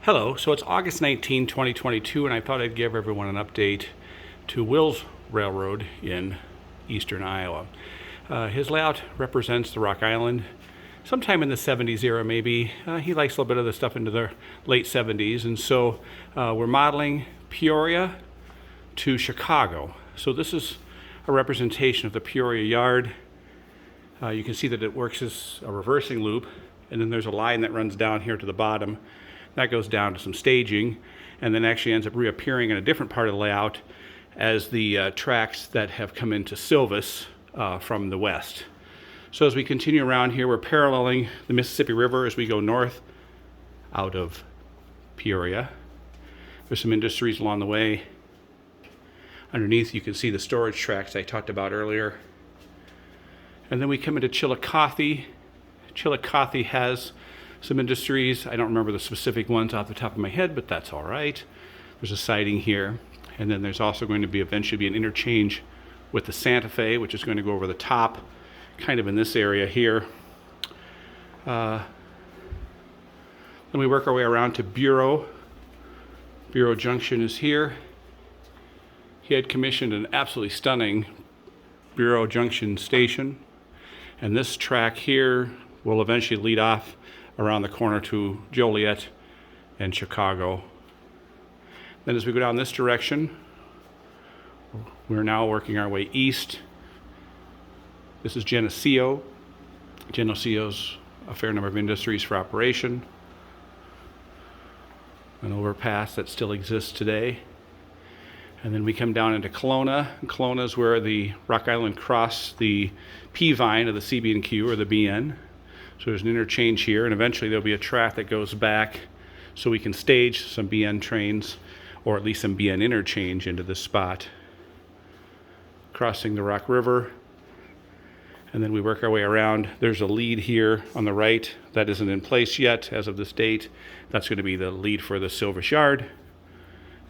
Hello, so it's August 19, 2022, and I thought I'd give everyone an update to Will's Railroad in eastern Iowa. His layout represents the Rock Island, sometime in the 70s era maybe. He likes a little bit of the stuff into the late 70s, and so we're modeling Peoria to Chicago. So this is a representation of the Peoria yard. You can see that it works as a reversing loop, and then there's a line that runs down here to the bottom. That goes down to some staging and then actually ends up reappearing in a different part of the layout as the tracks that have come into Silvis from the west. So as we continue around here, we're paralleling the Mississippi River as we go north out of Peoria. There's some industries along the way. Underneath you can see the storage tracks I talked about earlier. And then we come into Chillicothe. Chillicothe has some industries. I don't remember the specific ones off the top of my head, but that's all right. There's a siding here. And then there's also going to be eventually be an interchange with the Santa Fe, which is going to go over the top, kind of in this area here. Then we work our way around to Bureau. Bureau Junction is here. He had commissioned an absolutely stunning Bureau Junction station. And this track here will eventually lead off around the corner to Joliet and Chicago. Then as we go down this direction, we're now working our way east. This is Geneseo. Geneseo's a fair number of industries for operation. An overpass that still exists today. And then we come down into Kelowna. Kelowna is where the Rock Island cross the P-Vine of the CB&Q or the BN. So there's an interchange here, and eventually there'll be a track that goes back so we can stage some BN trains, or at least some BN interchange into this spot. Crossing the Rock River, and then we work our way around. There's a lead here on the right that isn't in place yet as of this date. That's going to be the lead for the Silvis Yard.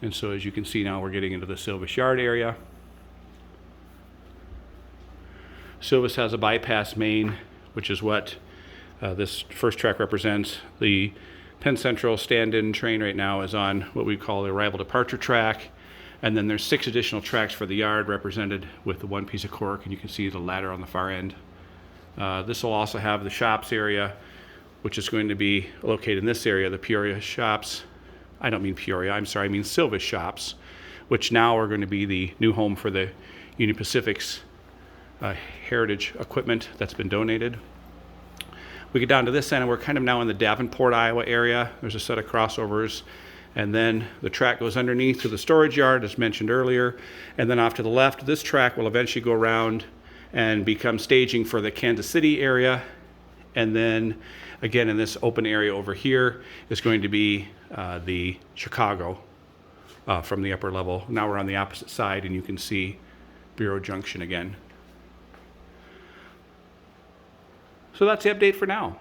And so as you can see now, we're getting into the Silvis Yard area. Silvis has a bypass main, which is what this first track represents. The Penn Central stand-in train right now is on what we call the arrival departure track. And then there's 6 additional tracks for the yard represented with the one piece of cork, and you can see the ladder on the far end. This will also have the shops area, which is going to be located in this area, the Peoria shops. I don't mean Peoria, I'm sorry, I mean Silvis shops, which now are going to be the new home for the Union Pacific's heritage equipment that's been donated. We get down to this end and we're kind of now in the Davenport, Iowa area. There's a set of crossovers, and then the track goes underneath to the storage yard as mentioned earlier, and then off to the left this track will eventually go around and become staging for the Kansas City area, and then again in this open area over here is going to be the Chicago from the upper level. Now we're on the opposite side and you can see Bureau Junction again. So that's the update for now.